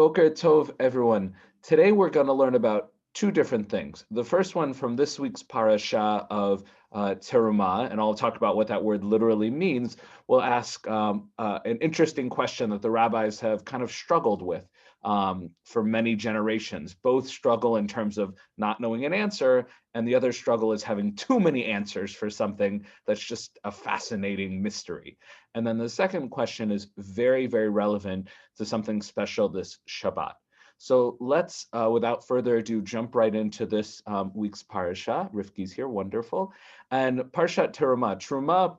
Boker Tov, everyone. Today we're going to learn about two different things. The first one from this week's parasha of Terumah, and I'll talk about what that word literally means. We'll ask an interesting question that the rabbis have kind of struggled with for many generations. Both struggle in terms of not knowing an answer, and the other struggle is having too many answers for something that's just a fascinating mystery. And then the second question is very, very relevant to something special this Shabbat. So let's, without further ado, jump right into this week's parasha. Rivki's here, wonderful. And Parshat Terumah. Terumah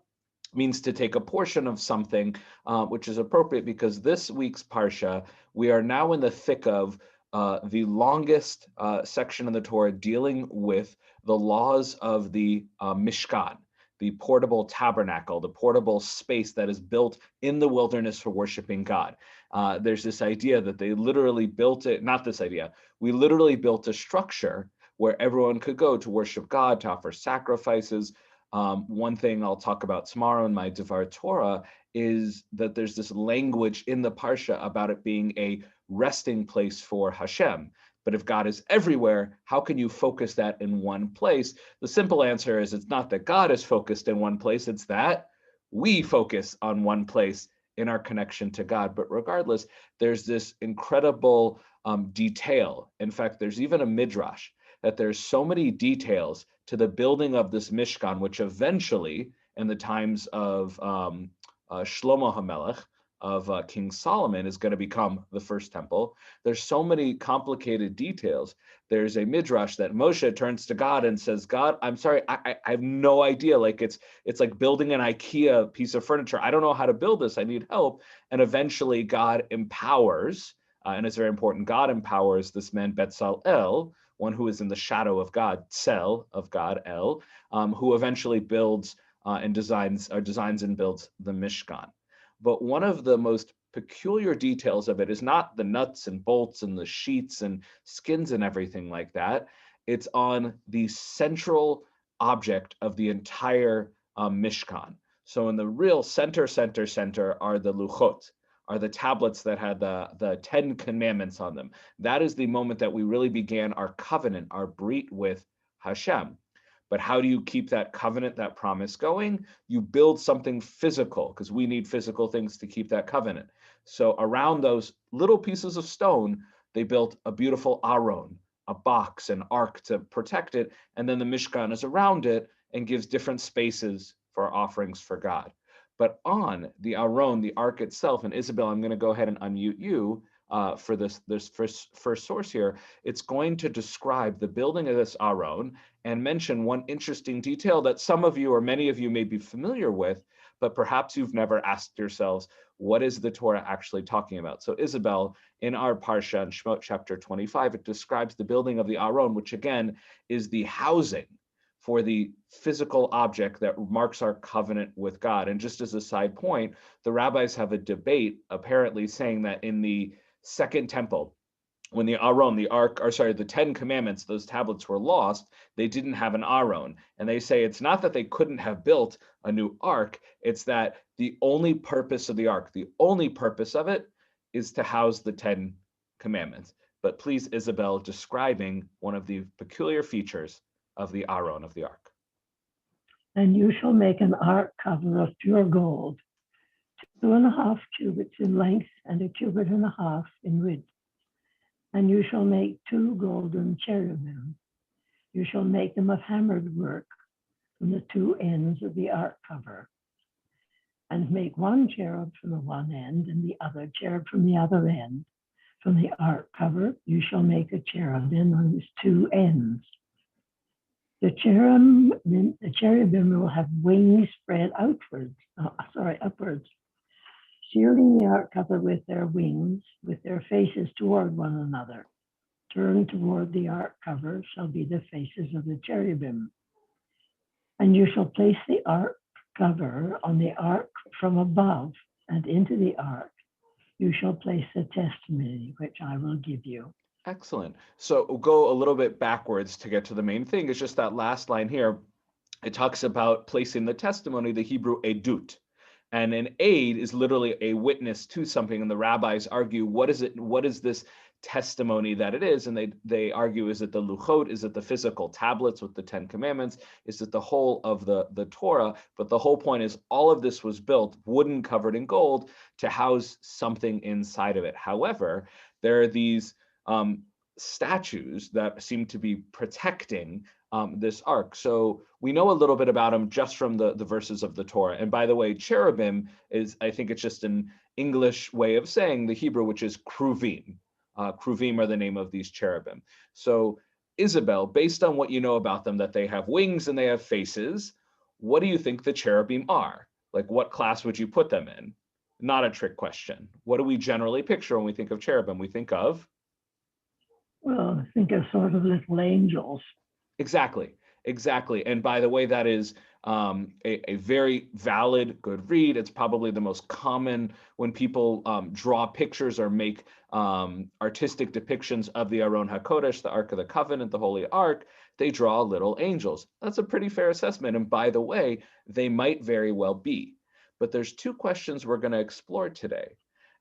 means to take a portion of something, which is appropriate because this week's parsha, we are now in the thick of the longest section of the Torah dealing with the laws of the Mishkan, the portable tabernacle, the portable space that is built in the wilderness for worshiping God. There's this idea that they literally built it, not this idea, we literally built a structure where everyone could go to worship God, to offer sacrifices. One thing I'll talk about tomorrow in my Devar Torah is that there's this language in the Parsha about it being a resting place for Hashem. But if God is everywhere, how can you focus that in one place? The simple answer is it's not that God is focused in one place, it's that we focus on one place in our connection to God. But regardless, there's this incredible detail. In fact, there's even a midrash that there's so many details to the building of this Mishkan, which eventually, in the times of Shlomo HaMelech, of King Solomon, is going to become the first temple. There's so many complicated details. There's a midrash that Moshe turns to God and says, God, I'm sorry, I have no idea. Like it's like building an IKEA piece of furniture. I don't know how to build this. I need help. And eventually God empowers, and it's very important, God empowers this man Betzalel, one who is in the shadow of God, Tzel of God, El, who eventually builds and designs and builds the Mishkan. But one of the most peculiar details of it is not the nuts and bolts and the sheets and skins and everything like that. It's on the central object of the entire Mishkan. So in the real center are the luchot, are the tablets that had the 10 commandments on them. That is the moment that we really began our covenant, our brit with Hashem. But how do you keep that covenant, that promise going? You build something physical, because we need physical things to keep that covenant. So around those little pieces of stone, they built a beautiful aron, a box, an ark to protect it, and then the Mishkan is around it and gives different spaces for offerings for God. But on the aron, the ark itself, and Isabel, I'm going to go ahead and unmute you for this first source here. It's going to describe the building of this aron and mention one interesting detail that some of you or many of you may be familiar with, but perhaps you've never asked yourselves, what is the Torah actually talking about? So Isabel, in our Parsha in Shemot chapter 25, it describes the building of the aron, which again is the housing for the physical object that marks our covenant with God. And just as a side point, the rabbis have a debate apparently saying that in the Second Temple, when the Aron, the 10 Commandments, those tablets were lost, they didn't have an Aron. And they say it's not that they couldn't have built a new ark, it's that the only purpose of the ark, the only purpose of it is to house the 10 Commandments. But please, Isabel, describing one of the peculiar features of the Aron of the ark. And you shall make an ark cover of pure gold, 2.5 cubits in length and 1.5 cubits in width. And you shall make 2 golden cherubim. You shall make them of hammered work from the 2 ends of the ark cover. And make 1 cherub from the one end and the other cherub from the other end. From the ark cover, you shall make a cherubim on its 2 ends. The cherubim will have wings spread upwards, shielding the ark cover with their wings, with their faces toward one another. Turned toward the ark cover shall be the faces of the cherubim. And you shall place the ark cover on the ark from above, and into the ark you shall place the testimony which I will give you. Excellent. So we'll go a little bit backwards to get to the main thing. It's just that last line here. It talks about placing the testimony, the Hebrew edut. And an aid is literally a witness to something. And the rabbis argue, what is it? What is this testimony that it is? And they argue, is it the luchot? Is it the physical tablets with the 10 commandments? Is it the whole of the Torah? But the whole point is all of this was built, wooden covered in gold, to house something inside of it. However, there are these statues that seem to be protecting this ark. So we know a little bit about them just from the verses of the Torah. And by the way, cherubim is, I think it's just an English way of saying the Hebrew, which is kruvim. Kruvim are the name of these cherubim. So Isabel, based on what you know about them, that they have wings and they have faces, what do you think the cherubim are? Like, what class would you put them in? Not a trick question. What do we generally picture when we think of cherubim? We think of? Well, I think of sort of little angels. Exactly, exactly. And by the way, that is a very valid, good read. It's probably the most common when people draw pictures or make artistic depictions of the Aron HaKodesh, the Ark of the Covenant, the Holy Ark. They draw little angels. That's a pretty fair assessment. And by the way, they might very well be. But there's two questions we're going to explore today.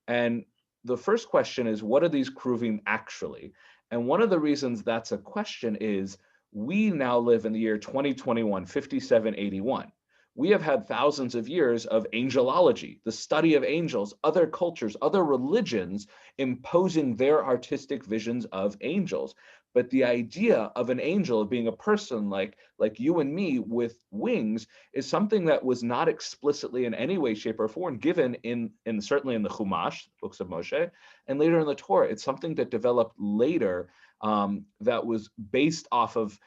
And the first question is, what are these kruvim actually? And one of the reasons that's a question is we now live in the year 2021, 5781. We have had thousands of years of angelology, the study of angels, other cultures, other religions imposing their artistic visions of angels. But the idea of an angel being a person like you and me with wings is something that was not explicitly in any way, shape, or form given in certainly in the Chumash, books of Moshe, and later in the Torah. It's something that developed later that was based off of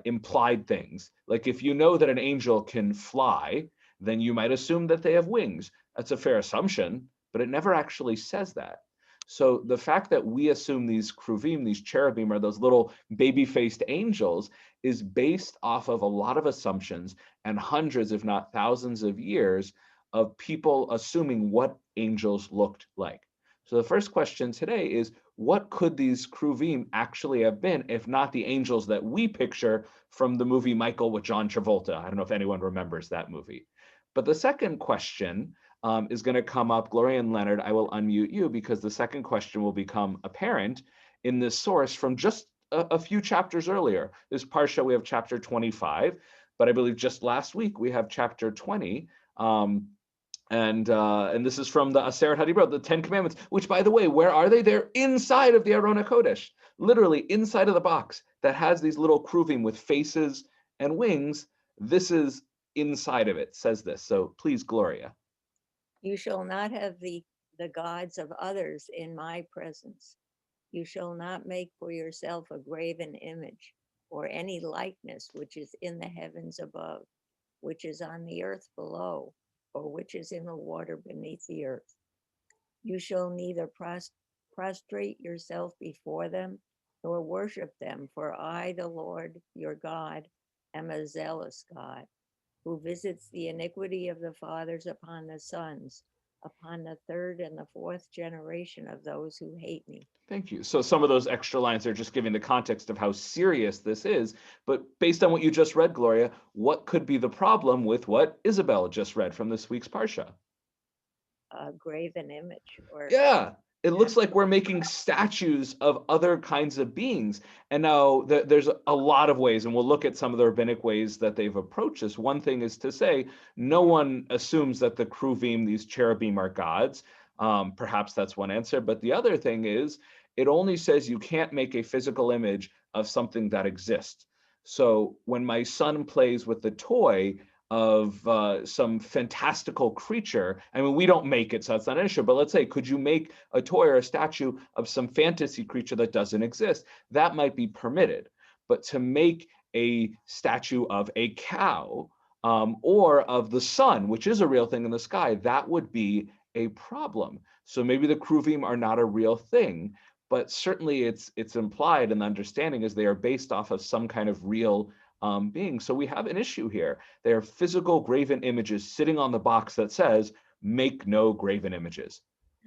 implied things. Like if you know that an angel can fly, then you might assume that they have wings. That's a fair assumption, but it never actually says that. So the fact that we assume these kruvim, these cherubim, are those little baby-faced angels is based off of a lot of assumptions and hundreds, if not thousands of years of people assuming what angels looked like. So the first question today is, what could these kruvim actually have been, if not the angels that we picture from the movie Michael with John Travolta? I don't know if anyone remembers that movie. But the second question is going to come up. Gloria and Leonard, I will unmute you because the second question will become apparent in this source from just a few chapters earlier. This Parsha, we have chapter 25, but I believe just last week we have chapter 20. And this is from the Aseret HaDibrot, the 10 Commandments, which, by the way, where are they? They're inside of the Aron HaKodesh, literally inside of the box that has these little kruvim with faces and wings. This is inside of it, says this. So please, Gloria. You shall not have the gods of others in my presence. You shall not make for yourself a graven image or any likeness which is in the heavens above, which is on the earth below, or which is in the water beneath the earth. You shall neither prostrate yourself before them, nor worship them, for I, the Lord your God, am a zealous God, who visits the iniquity of the fathers upon the sons, upon the third and the fourth generation of those who hate me. Thank you. So some of those extra lines are just giving the context of how serious this is. But based on what you just read, Gloria, what could be the problem with what Isabel just read from this week's Parsha? A graven image. Yeah, it looks like we're making statues of other kinds of beings. And now there's a lot of ways, and we'll look at some of the rabbinic ways that they've approached this. One thing is to say, no one assumes that the kruvim, these cherubim, are gods. Perhaps that's one answer. But the other thing is, it only says you can't make a physical image of something that exists. So when my son plays with the toy of some fantastical creature, I mean, we don't make it, so that's not an issue, but let's say, could you make a toy or a statue of some fantasy creature that doesn't exist? That might be permitted. But to make a statue of a cow or of the sun, which is a real thing in the sky, that would be a problem. So maybe the kruvim are not a real thing, but certainly it's implied, and the understanding is they are based off of some kind of real being. So we have an issue here. They are physical graven images sitting on the box that says, make no graven images.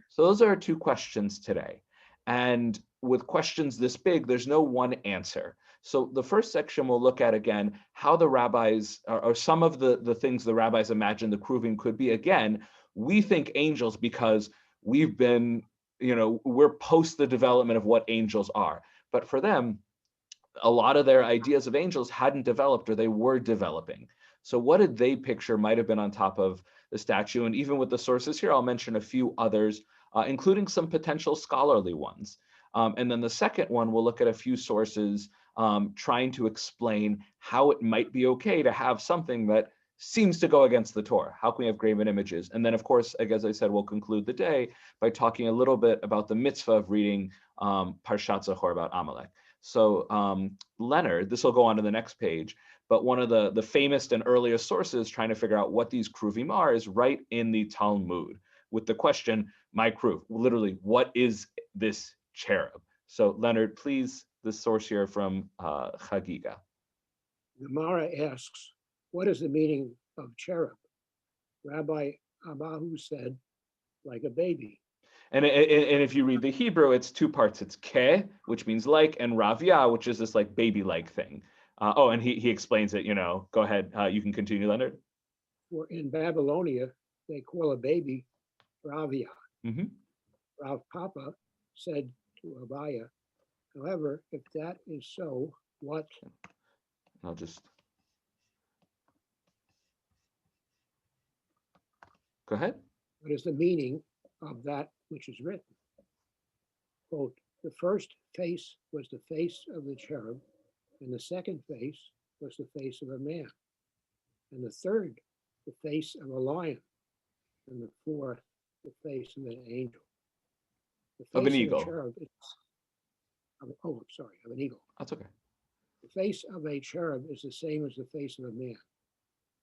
So those are our two questions today. And with questions this big, there's no one answer. So the first section we'll look at again, how the rabbis, or some of the things the rabbis imagine the kruvim could be. Again, we think angels because we've been, we're post the development of what angels are. But for them, a lot of their ideas of angels hadn't developed, or they were developing. So what did they picture might have been on top of the statue? And even with the sources here, I'll mention a few others, including some potential scholarly ones. And then the second one, we'll look at a few sources trying to explain how it might be okay to have something that seems to go against the Torah. How can we have graven images? And then, of course, as I said, we'll conclude the day by talking a little bit about the mitzvah of reading Parshat Zachor about Amalek. So Leonard, this will go on to the next page, but one of the famous and earliest sources trying to figure out what these kruvim are is right in the Talmud with the question, my kruv, literally, what is this cherub? So Leonard, please, this source here from Chagiga. The Gemara asks, what is the meaning of cherub? Rabbi Abahu said, like a baby. And if you read the Hebrew, it's two parts. It's ke, which means like, and ravia, which is this like baby-like thing. And he explains it, Go ahead. You can continue, Leonard. For in Babylonia, they call a baby ravia. Mm-hmm. Rav Papa said to Abaya, however, if that is so, what? I'll just go ahead. What is the meaning of that which is written? Quote, the first face was the face of the cherub, and the second face was the face of a man, and the third, the face of a lion, and the fourth, the face of an angel. The face of an eagle. A cherub is, of an eagle. That's okay. The face of a cherub is the same as the face of a man.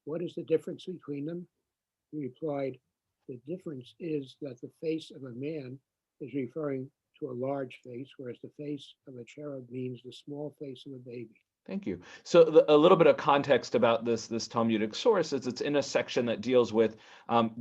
What is the difference between them? He replied, the difference is that the face of a man is referring to a large face, whereas the face of a cherub means the small face of a baby. Thank you. So a little bit of context about this Talmudic source is it's in a section that deals with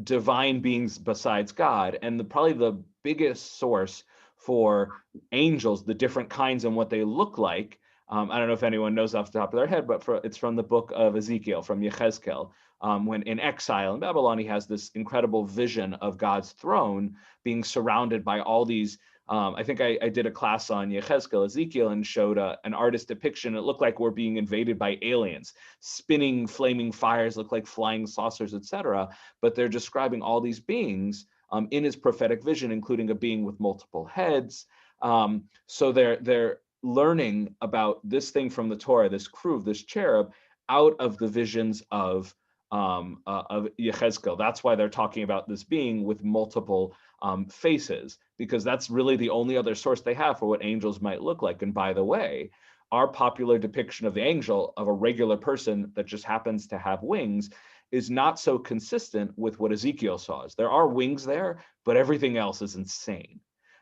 divine beings besides God. And probably the biggest source for angels, the different kinds and what they look like, I don't know if anyone knows off the top of their head, but it's from the book of Ezekiel, from Yechezkel. When in exile in Babylon, he has this incredible vision of God's throne being surrounded by all these. I think I did a class on Yechezkel, Ezekiel, and showed an artist depiction. It looked like we're being invaded by aliens. Spinning, flaming fires look like flying saucers, etc. But they're describing all these beings in his prophetic vision, including a being with multiple heads. So they're learning about this thing from the Torah, this kruv, this cherub, out of the visions of Yechezkel. That's why they're talking about this being with multiple faces, because that's really the only other source they have for what angels might look like. And by the way, our popular depiction of the angel, of a regular person that just happens to have wings, is not so consistent with what Ezekiel saw. There are wings there, but everything else is insane.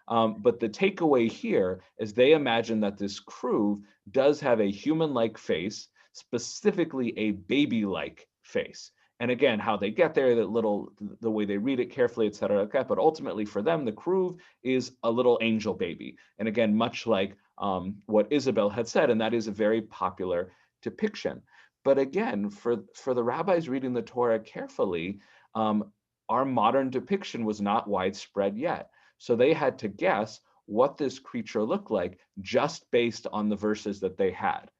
But the takeaway here is they imagine that this kruv does have a human-like face, specifically a baby-like face. And again, how they get there, the way they read it carefully, et cetera, okay, but ultimately for them, the kruv is a little angel baby. And again, much like what Isabel had said, and that is a very popular depiction. But again, for the rabbis reading the Torah carefully, our modern depiction was not widespread yet. So they had to guess what this creature looked like just based on the verses that they had.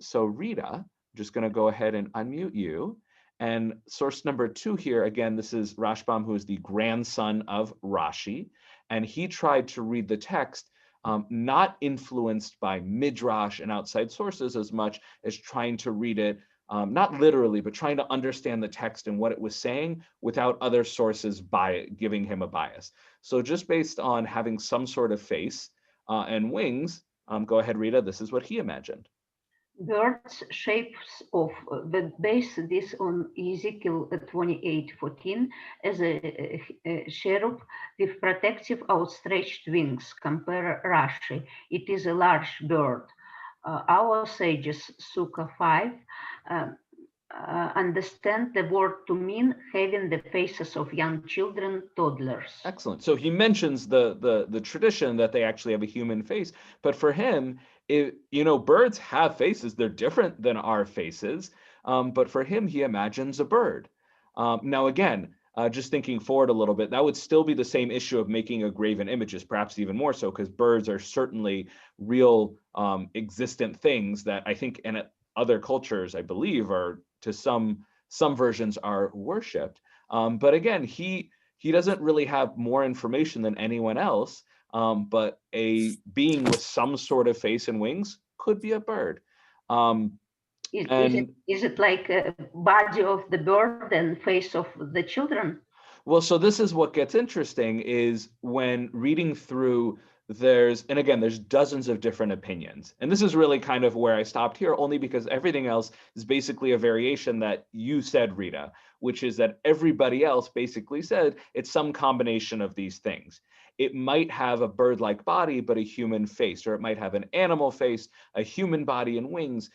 So Rita, I'm just going to go ahead and unmute you. And source number 2 here, again, this is Rashbam, who is the grandson of Rashi. And he tried to read the text, not influenced by Midrash and outside sources as much as trying to read it, not literally, but trying to understand the text and what it was saying without other sources giving him a bias. So just based on having some sort of face and wings, go ahead, Rita, this is what he imagined. Birds shapes of base this on Ezekiel 28:14 as a cherub with protective outstretched wings. Compare Rashi. It is a large bird. Our sages, Sukkah 5, understand the word to mean having the faces of young children, toddlers. Excellent. So he mentions the tradition that they actually have a human face, but for him, birds have faces. They're different than our faces, but for him, he imagines a bird. Now, again, just thinking forward a little bit, that would still be the same issue of making a graven images, perhaps even more so, because birds are certainly real existent things that I think in other cultures, I believe, are to some versions are worshipped. But again, he doesn't really have more information than anyone else, but a being with some sort of face and wings could be a bird. And Is it like a body of the bird and face of the children? well, so this is what gets interesting is when reading through, and again, there's dozens of different opinions. And this is really kind of where I stopped here, only because everything else is basically a variation that you said, Rita, which is that everybody else basically said it's some combination of these things. It might have a bird-like body, but a human face, or it might have an animal face, a human body and wings.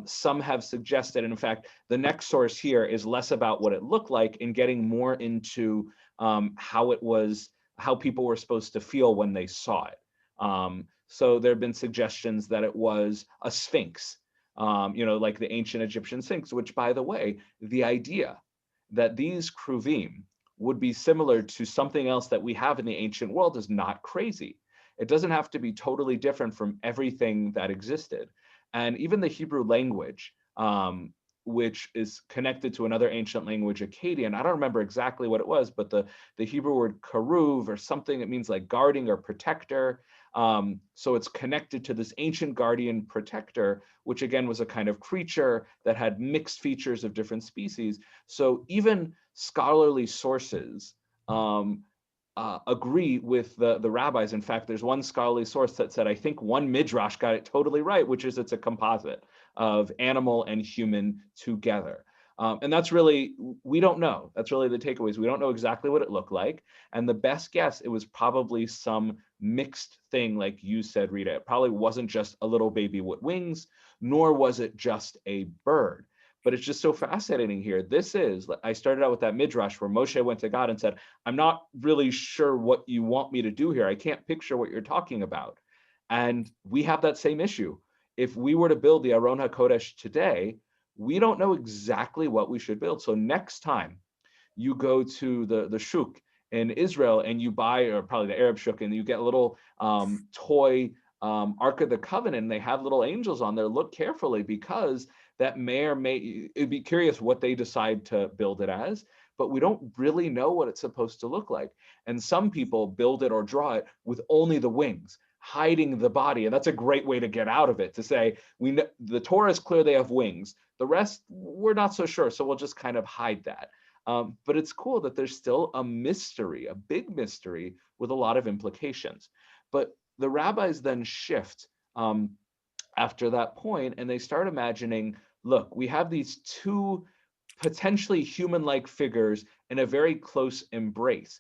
Some have suggested, and in fact, the next source here is less about what it looked like and getting more into how people were supposed to feel when they saw it. So there have been suggestions that it was a sphinx, like the ancient Egyptian sphinx, which, by the way, the idea that these kruvim would be similar to something else that we have in the ancient world is not crazy. It doesn't have to be totally different from everything that existed. And even the Hebrew language, which is connected to another ancient language, Akkadian. I don't remember exactly what it was, but the Hebrew word karuv or something, it means like guarding or protector. So it's connected to this ancient guardian protector, which again was a kind of creature that had mixed features of different species. So even scholarly sources agree with the rabbis. In fact, there's one scholarly source that said, I think one midrash got it totally right, which is it's a composite of animal and human together. And that's really, we don't know. That's really the takeaways. We don't know exactly what it looked like. And the best guess, it was probably some mixed thing, like you said, Rita. It probably wasn't just a little baby with wings, nor was it just a bird. But it's just so fascinating here. I started out with that midrash where Moshe went to God and said, I'm not really sure what you want me to do here. I can't picture what you're talking about. And we have that same issue. If we were to build the Aron HaKodesh today, we don't know exactly what we should build. So next time you go to the shuk in Israel and you buy, or probably the Arab shuk, and you get a little toy Ark of the Covenant, and they have little angels on there, look carefully, because that it'd be curious what they decide to build it as, but we don't really know what it's supposed to look like. And some people build it or draw it with only the wings, hiding the body. And that's a great way to get out of it, to say, we know the Torah is clear they have wings. The rest, we're not so sure. So we'll just kind of hide that. But it's cool that there's still a mystery, a big mystery with a lot of implications. But the rabbis then shift after that point, and they start imagining, look, we have these two potentially human-like figures in a very close embrace.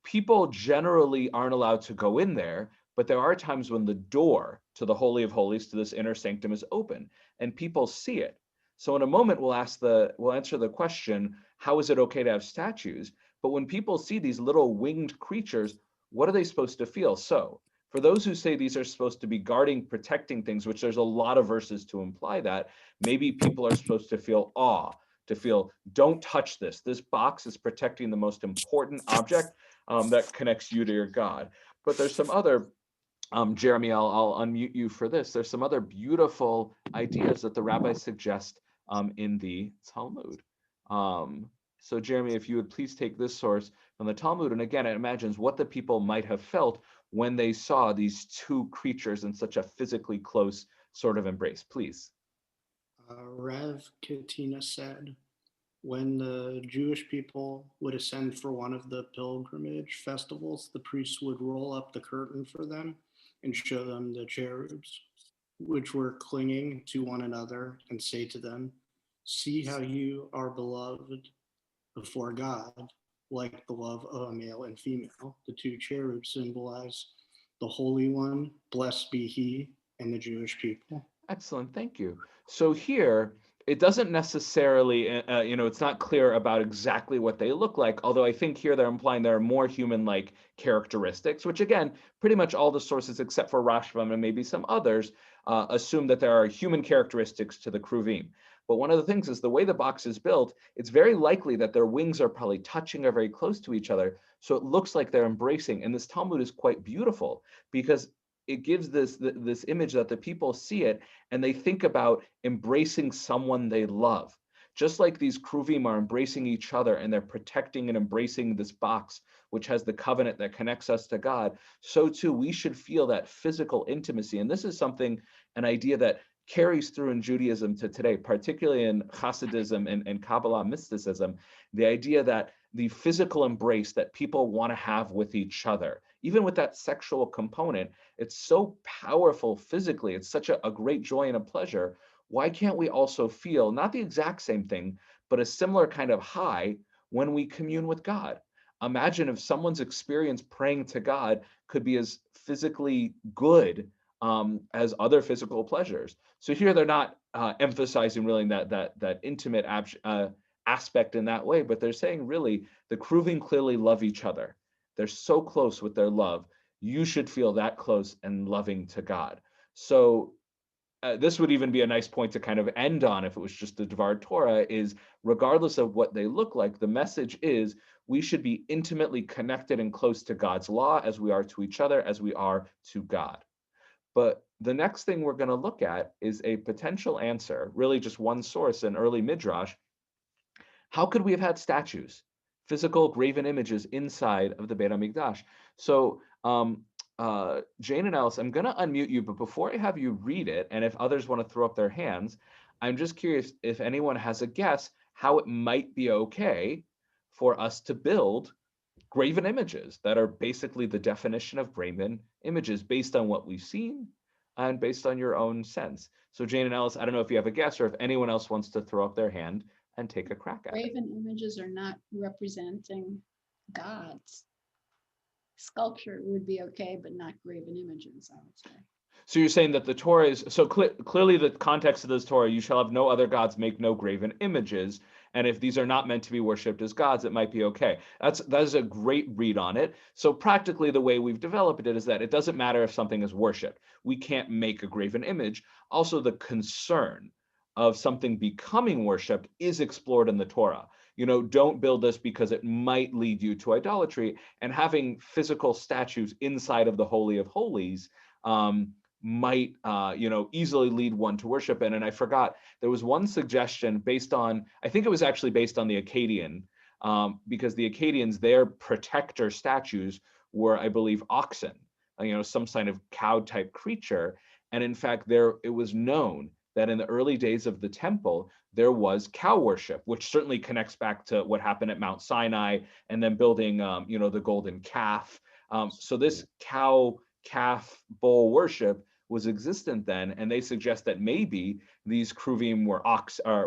People generally aren't allowed to go in there, but there are times when the door to the Holy of Holies, to this inner sanctum, is open, and people see it. So in a moment, we'll answer the question, how is it okay to have statues? But when people see these little winged creatures, what are they supposed to feel? So for those who say these are supposed to be guarding, protecting things, which there's a lot of verses to imply that, maybe people are supposed to feel awe, to feel, don't touch this. This box is protecting the most important object that connects you to your God. But there's some other, Jeremy, I'll unmute you for this. There's some other beautiful ideas that the rabbis suggest in the Talmud. So Jeremy, if you would please take this source from the Talmud, and again, it imagines what the people might have felt when they saw these two creatures in such a physically close sort of embrace, please. Rev Katina said, when the Jewish people would ascend for one of the pilgrimage festivals, the priests would roll up the curtain for them and show them the cherubs, which were clinging to one another, and say to them, see how you are beloved before God, like the love of a male and female. The two cherubs symbolize the Holy One, blessed be he, and the Jewish people. Excellent, thank you. So here, it doesn't necessarily, it's not clear about exactly what they look like, although I think here they're implying there are more human-like characteristics, which again, pretty much all the sources except for Rashbam and maybe some others assume that there are human characteristics to the Kruvim. But one of the things is the way the box is built, it's very likely that their wings are probably touching or very close to each other. So it looks like they're embracing. And this Talmud is quite beautiful because it gives this image that the people see it and they think about embracing someone they love. Just like these kruvim are embracing each other and they're protecting and embracing this box, which has the covenant that connects us to God, so too we should feel that physical intimacy. And this is something, an idea that carries through in Judaism to today, particularly in Hasidism and Kabbalah mysticism, the idea that the physical embrace that people want to have with each other, even with that sexual component, it's so powerful physically. It's such a great joy and a pleasure. Why can't we also feel not the exact same thing, but a similar kind of high when we commune with God? Imagine if someone's experience praying to God could be as physically good as other physical pleasures. So here they're not emphasizing really that intimate aspect in that way, but they're saying really the kruvim clearly love each other. They're so close with their love. You should feel that close and loving to God. So this would even be a nice point to kind of end on if it was just the Dvar Torah, is regardless of what they look like, the message is we should be intimately connected and close to God's law as we are to each other, as we are to God. But the next thing we're going to look at is a potential answer, really just one source, an early midrash. How could we have had statues, physical graven images inside of the Beit HaMikdash? So Jane and Alice, I'm going to unmute you, but before I have you read it, and if others want to throw up their hands, I'm just curious if anyone has a guess how it might be okay for us to build graven images that are basically the definition of graven images based on what we've seen and based on your own sense. So Jane and Alice, I don't know if you have a guess or if anyone else wants to throw up their hand and take a crack at it. Graven images are not representing gods. Sculpture would be okay, but not graven images, I would say. So you're saying that the Torah is, so clearly the context of this Torah, you shall have no other gods, make no graven images. And if these are not meant to be worshipped as gods, it might be okay. That is a great read on it. So practically the way we've developed it is that it doesn't matter if something is worshipped. We can't make a graven image. Also, the concern of something becoming worshipped is explored in the Torah. You know, don't build this because it might lead you to idolatry. And having physical statues inside of the Holy of Holies might easily lead one to worship in. And I forgot, there was one suggestion based on, I think it was actually based on the Akkadian, because the Akkadians, their protector statues were, I believe, oxen, some kind of cow type creature. And in fact, it was known that in the early days of the temple, there was cow worship, which certainly connects back to what happened at Mount Sinai and then building, the golden calf. So this calf bull worship was existent then, and they suggest that maybe these kruvim were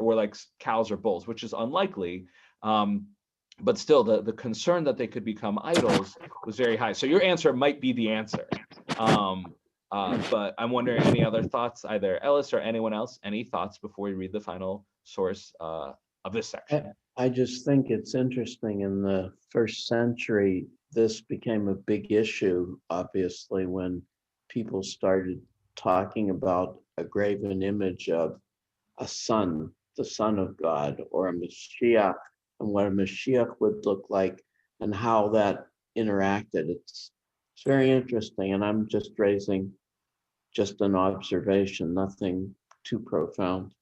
were like cows or bulls, which is unlikely. But still, the concern that they could become idols was very high. So your answer might be the answer. But I'm wondering, any other thoughts, either Ellis or anyone else? Any thoughts before we read the final source of this section? I just think it's interesting. In the first century, this became a big issue, obviously, when people started talking about a graven image of a son, the Son of God, or a Mashiach, and what a Mashiach would look like and how that interacted. It's very interesting, and I'm just raising just an observation, nothing too profound.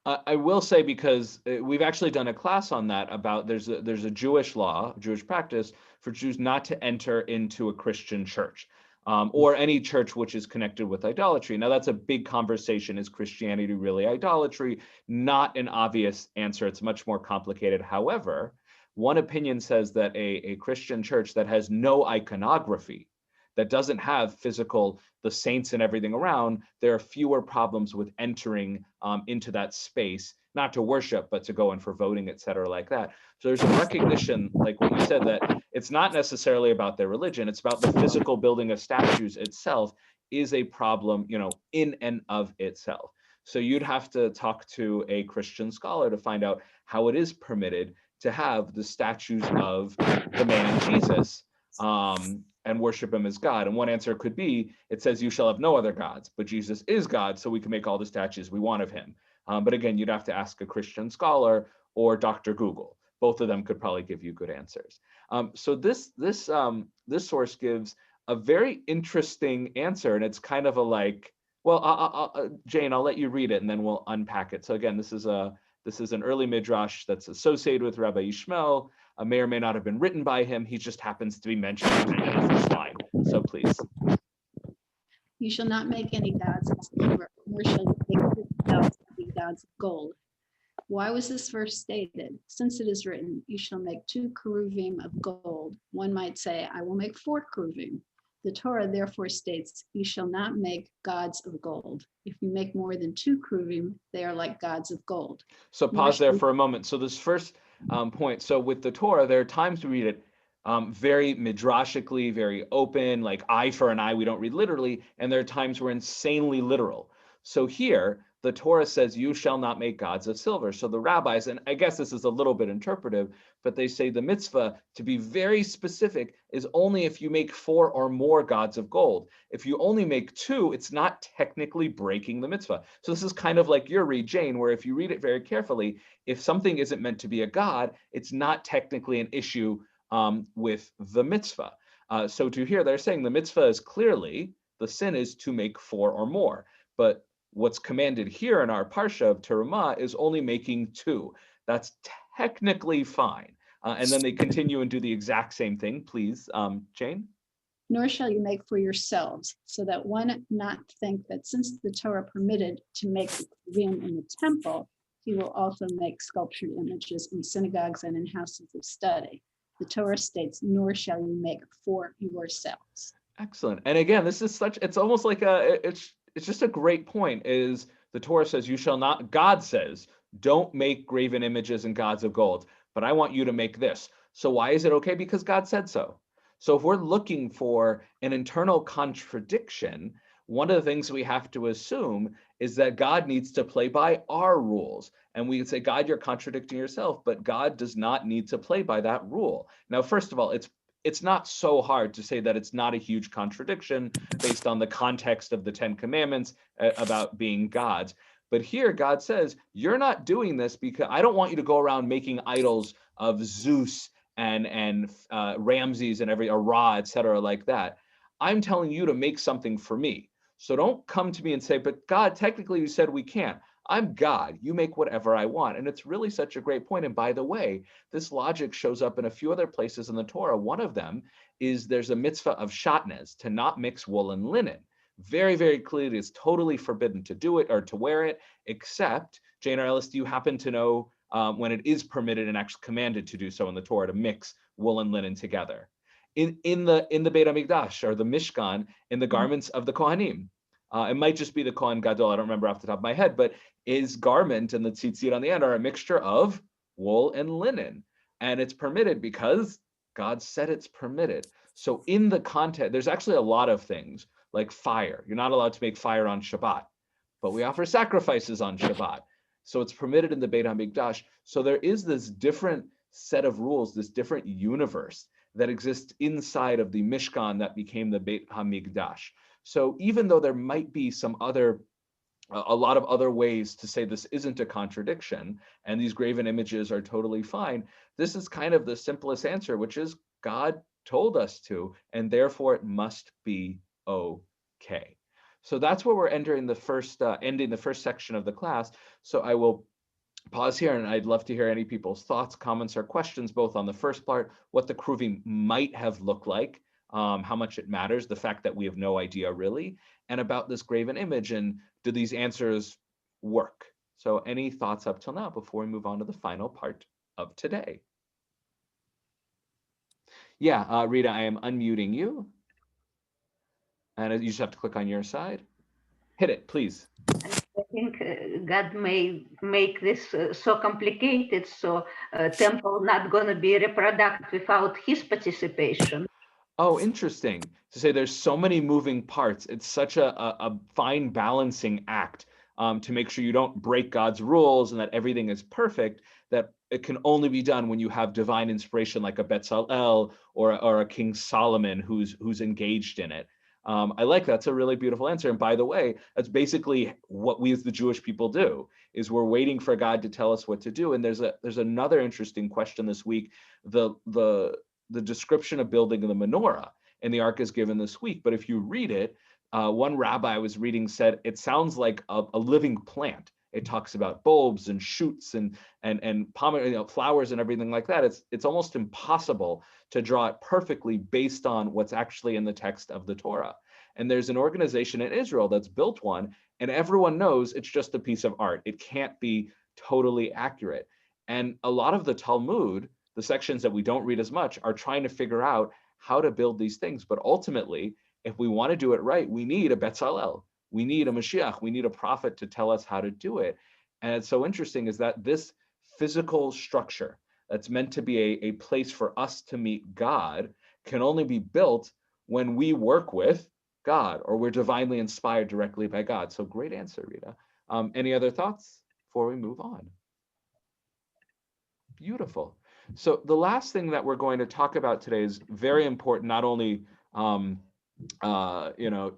I will say, because we've actually done a class on that, about there's a Jewish law, Jewish practice for Jews not to enter into a Christian church or any church which is connected with idolatry. Now, that's a big conversation. Is Christianity really idolatry? Not an obvious answer. It's much more complicated. However, one opinion says that a Christian church that has no iconography, that doesn't have the saints and everything around, there are fewer problems with entering into that space, not to worship, but to go in for voting, et cetera, like that. So there's a recognition, like what you said, that it's not necessarily about their religion, it's about the physical building of statues itself is a problem, in and of itself. So you'd have to talk to a Christian scholar to find out how it is permitted to have the statues of the man Jesus, and worship him as God. And one answer could be, it says you shall have no other gods, but Jesus is God, so we can make all the statues we want of him. But again, you'd have to ask a Christian scholar or Dr. Google. Both of them could probably give you good answers. So this source gives a very interesting answer, and it's kind of a like, well, Jane, I'll let you read it and then we'll unpack it. So again, this is an early midrash that's associated with Rabbi Yishmael. May or may not have been written by him. He just happens to be mentioned in the first line. So please. You shall not make any gods of silver, nor shall you make gods to be gods of gold. Why was this verse stated? Since it is written, you shall make 2 keruvim of gold. One might say, I will make 4 keruvim. The Torah therefore states, you shall not make gods of gold. If you make more than 2 keruvim, they are like gods of gold. So pause there for a moment. So this first point, so with the Torah, there are times we read it very midrashically, very open, like eye for an eye, we don't read literally, and there are times we're insanely literal. So here, the Torah says, you shall not make gods of silver. So the rabbis, and I guess this is a little bit interpretive, but they say the mitzvah, to be very specific, is only if you make 4 or more gods of gold. If you only make 2, it's not technically breaking the mitzvah. So this is kind of like your read, Jane, where if you read it very carefully, if something isn't meant to be a god, it's not technically an issue with the mitzvah. So to here, they're saying the mitzvah is clearly, the sin is to make 4 or more. But what's commanded here in our Parsha of Terumah is only making 2. That's technically fine. And then they continue and do the exact same thing. Please, Jane. Nor shall you make for yourselves, so that one not think that since the Torah permitted to make keruvim in the temple, he will also make sculptured images in synagogues and in houses of study. The Torah states, nor shall you make for yourselves. Excellent. And again, this is such, it's almost like it's just a great point, is the Torah says, you shall not, God says, don't make graven images and gods of gold, but I want you to make this. So why is it okay? Because God said so. So if we're looking for an internal contradiction, one of the things we have to assume is that God needs to play by our rules. And we can say, God, you're contradicting yourself, but God does not need to play by that rule. Now, first of all, it's not so hard to say that it's not a huge contradiction based on the context of the 10 Commandments about being gods. But here God says, you're not doing this because I don't want you to go around making idols of Zeus and Ramses and Ra, et cetera, like that. I'm telling you to make something for me. So don't come to me and say, but God, technically you said we can't. I'm God. You make whatever I want. And it's really such a great point. And by the way, this logic shows up in a few other places in the Torah. One of them is there's a mitzvah of shatnez, to not mix wool and linen. Very, very clearly, it's totally forbidden to do it or to wear it, except, Jane or Ellis, do you happen to know when it is permitted and actually commanded to do so in the Torah, to mix wool and linen together? In the Beit HaMikdash, or the Mishkan, in the garments of the Kohanim. It might just be the Kohen Gadol, I don't remember off the top of my head, but his garment and the tzitzit on the end are a mixture of wool and linen. And it's permitted because God said it's permitted. So in the context, there's actually a lot of things like fire. You're not allowed to make fire on Shabbat, but we offer sacrifices on Shabbat. So it's permitted in the Beit HaMikdash. So there is this different set of rules, this different universe that exists inside of the Mishkan that became the Beit HaMikdash. So even though there might be a lot of other ways to say this isn't a contradiction, and these graven images are totally fine, this is kind of the simplest answer, which is God told us to, and therefore it must be okay. So that's where we're ending the first section of the class. So I will pause here, and I'd love to hear any people's thoughts, comments, or questions, both on the first part, what the keruvim might have looked like, how much it matters, the fact that we have no idea really, and about this graven image, and do these answers work? So any thoughts up till now before we move on to the final part of today? Yeah, Rita, I am unmuting you. And you just have to click on your side. Hit it, please. I think God may make this so complicated, so temple not going to be reproduced without his participation. Oh, interesting. To say there's so many moving parts. It's such a fine balancing act to make sure you don't break God's rules and that everything is perfect, that it can only be done when you have divine inspiration like a Betzalel or a King Solomon who's engaged in it. I like that's a really beautiful answer. And by the way, that's basically what we as the Jewish people do, is we're waiting for God to tell us what to do. And there's another interesting question this week. The description of building the menorah in the ark is given this week. But if you read it, one rabbi I was reading said it sounds like a living plant. It talks about bulbs and shoots and flowers and everything like that. It's almost impossible to draw it perfectly based on what's actually in the text of the Torah. And there's an organization in Israel that's built one, and everyone knows it's just a piece of art. It can't be totally accurate. And a lot of the Talmud, the sections that we don't read as much, are trying to figure out how to build these things. But ultimately, if we want to do it right, we need a Betzalel. We need a Mashiach. We need a prophet to tell us how to do it. And it's so interesting is that this physical structure that's meant to be a place for us to meet God can only be built when we work with God, or we're divinely inspired directly by God. So great answer, Rita. Any other thoughts before we move on? Beautiful. So the last thing that we're going to talk about today is very important, not only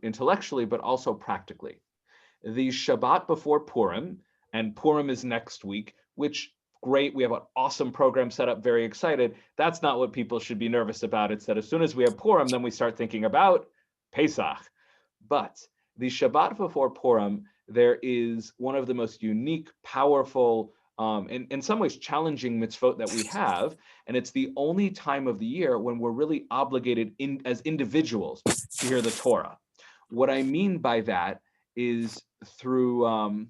intellectually, but also practically. The Shabbat before Purim, and Purim is next week, which great, we have an awesome program set up, very excited. That's not what people should be nervous about. It's that as soon as we have Purim, then we start thinking about Pesach. But the Shabbat before Purim, there is one of the most unique, powerful, in some ways challenging mitzvot that we have, and it's the only time of the year when we're really obligated as individuals to hear the Torah. What I mean by that is throughout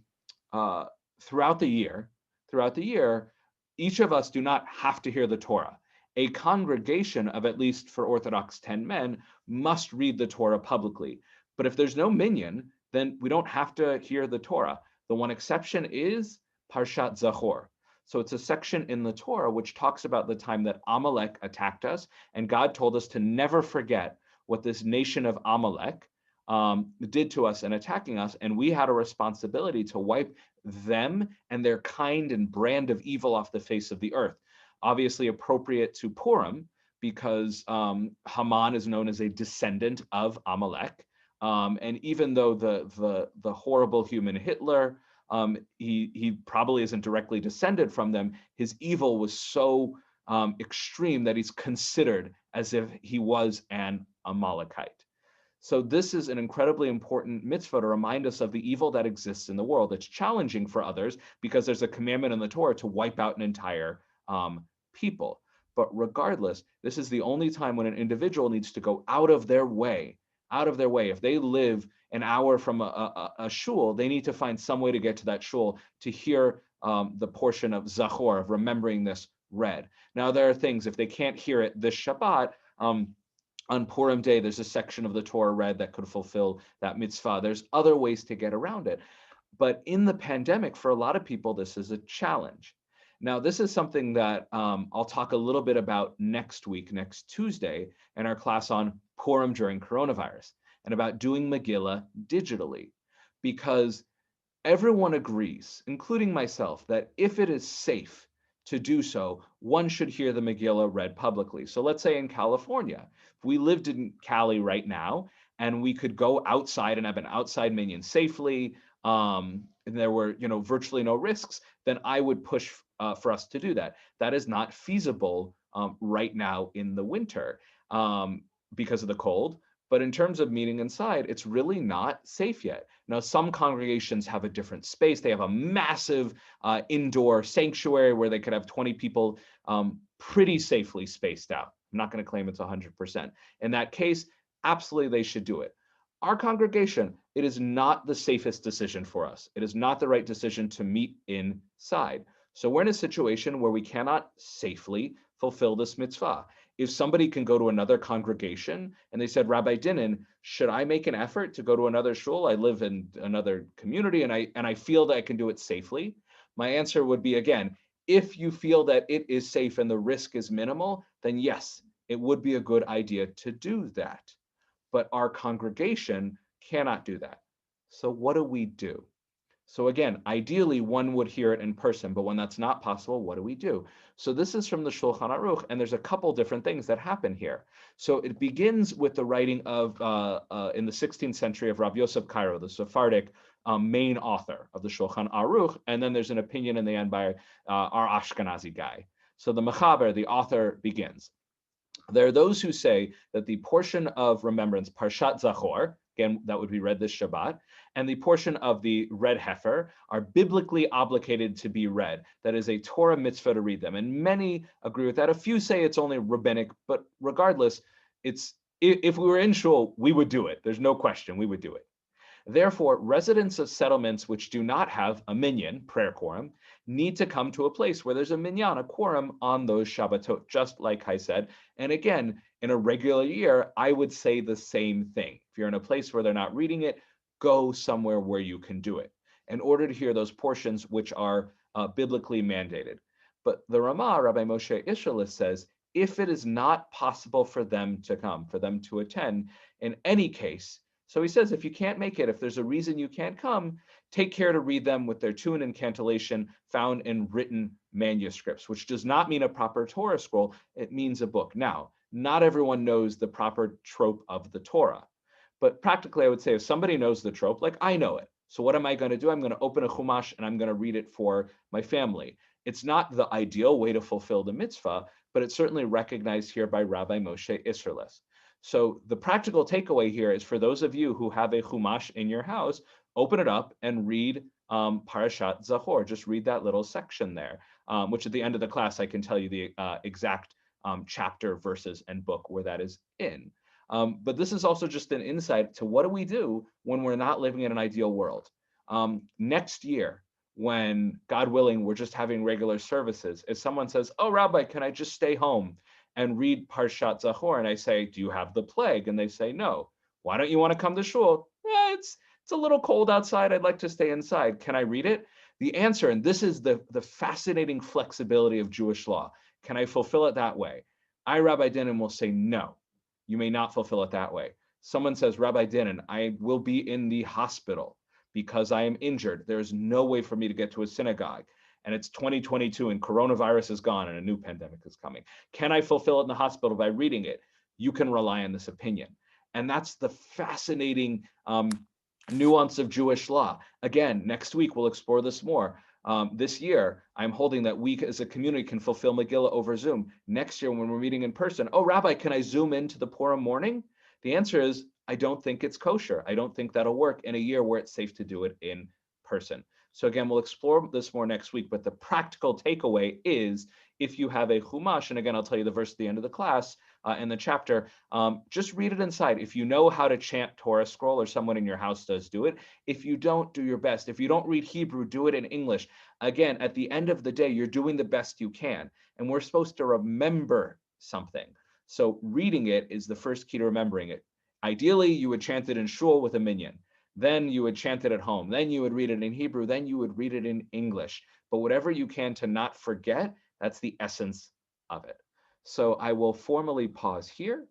the year, each of us do not have to hear the Torah. A congregation of at least, for Orthodox, 10 men must read the Torah publicly. But if there's no minyan, then we don't have to hear the Torah. The one exception is Parshat Zachor. So it's a section in the Torah which talks about the time that Amalek attacked us, and God told us to never forget what this nation of Amalek did to us in attacking us, and we had a responsibility to wipe them and their kind and brand of evil off the face of the earth. Obviously appropriate to Purim, because Haman is known as a descendant of Amalek. And even though the horrible human Hitler, he probably isn't directly descended from them, his evil was so extreme that he's considered as if he was an Amalekite. So this is an incredibly important mitzvah to remind us of the evil that exists in the world. It's challenging for others because there's a commandment in the Torah to wipe out an entire people. But regardless, this is the only time when an individual needs to go out of their way. If they live an hour from a shul, they need to find some way to get to that shul to hear the portion of Zachor, of remembering this, read. Now, there are things, if they can't hear it this Shabbat, on Purim Day, there's a section of the Torah read that could fulfill that mitzvah. There's other ways to get around it. But in the pandemic, for a lot of people, this is a challenge. Now, this is something that I'll talk a little bit about next week, next Tuesday, in our class on Purim during coronavirus, and about doing Megillah digitally. Because everyone agrees, including myself, that if it is safe to do so, one should hear the Megillah read publicly. So let's say in California, if we lived in Cali right now, and we could go outside and have an outside minyan safely, and there were virtually no risks, then I would push for us to do that. That is not feasible right now in the winter because of the cold. But in terms of meeting inside, it's really not safe yet. Now, some congregations have a different space. They have a massive indoor sanctuary where they could have 20 people pretty safely spaced out. I'm not going to claim it's 100%. In that case, absolutely they should do it. Our congregation, it is not the safest decision for us. It is not the right decision to meet inside. So we're in a situation where we cannot safely fulfill this mitzvah. If somebody can go to another congregation and they said, Rabbi Dinan, should I make an effort to go to another shul? I live in another community and I feel that I can do it safely. My answer would be, again, if you feel that it is safe and the risk is minimal, then yes, it would be a good idea to do that. But our congregation cannot do that. So what do? So again, ideally one would hear it in person, but when that's not possible, what do we do? So this is from the Shulchan Aruch, and there's a couple different things that happen here. So it begins with the writing of, in the 16th century, of Rav Yosef Karo, the Sephardic main author of the Shulchan Aruch, and then there's an opinion in the end by our Ashkenazi guy. So the Mechaber, the author, begins. There are those who say that the portion of remembrance, Parshat Zachor, again, that would be read this Shabbat, and the portion of the red heifer are biblically obligated to be read. That is a Torah mitzvah to read them. And many agree with that. A few say it's only rabbinic, but regardless, if we were in shul, we would do it. There's no question, we would do it. Therefore, residents of settlements which do not have a minyan, prayer quorum, need to come to a place where there's a minyan, a quorum on those Shabbatot, just like I said. And again, in a regular year, I would say the same thing. If you're in a place where they're not reading it, go somewhere where you can do it in order to hear those portions which are biblically mandated. But the Ramah, Rabbi Moshe Isserles, says, if it is not possible for them to come, for them to attend, in any case, so he says, if you can't make it, if there's a reason you can't come, take care to read them with their tune and cantillation found in written manuscripts, which does not mean a proper Torah scroll. It means a book. Now, not everyone knows the proper trope of the Torah, but practically I would say if somebody knows the trope, like I know it. So what am I going to do? I'm going to open a Chumash and I'm going to read it for my family. It's not the ideal way to fulfill the mitzvah, but it's certainly recognized here by Rabbi Moshe Isserles. So the practical takeaway here is for those of you who have a Chumash in your house, open it up and read Parashat Zachor. Just read that little section there, which at the end of the class, I can tell you the exact chapter, verses, and book where that is in. But this is also just an insight to what do we do when we're not living in an ideal world. Next year, when, God willing, we're just having regular services, if someone says, oh, Rabbi, can I just stay home and read Parshat Zachor? And I say, do you have the plague? And they say, no. Why don't you want to come to shul? It's a little cold outside. I'd like to stay inside. Can I read it? The answer, and this is the fascinating flexibility of Jewish law. Can I fulfill it that way? I, Rabbi Dinan, will say, no, you may not fulfill it that way. Someone says, Rabbi Dinan, I will be in the hospital because I am injured. There's no way for me to get to a synagogue. And it's 2022 and coronavirus is gone and a new pandemic is coming. Can I fulfill it in the hospital by reading it? You can rely on this opinion. And that's the fascinating nuance of Jewish law. Again, next week, we'll explore this more. This year, I'm holding that we as a community can fulfill Megillah over Zoom. Next year, when we're meeting in person, oh, Rabbi, can I Zoom into the Purim morning? The answer is, I don't think it's kosher. I don't think that'll work in a year where it's safe to do it in person. So again, we'll explore this more next week, but the practical takeaway is if you have a Chumash, and again, I'll tell you the verse at the end of the class in the chapter, just read it inside. If you know how to chant Torah scroll or someone in your house does, do it. If you don't, do your best. If you don't read Hebrew, do it in English. Again, at the end of the day, you're doing the best you can, and we're supposed to remember something. So reading it is the first key to remembering it. Ideally, you would chant it in shul with a minyan. Then you would chant it at home. Then you would read it in Hebrew. Then you would read it in English. But whatever you can to not forget, that's the essence of it. So I will formally pause here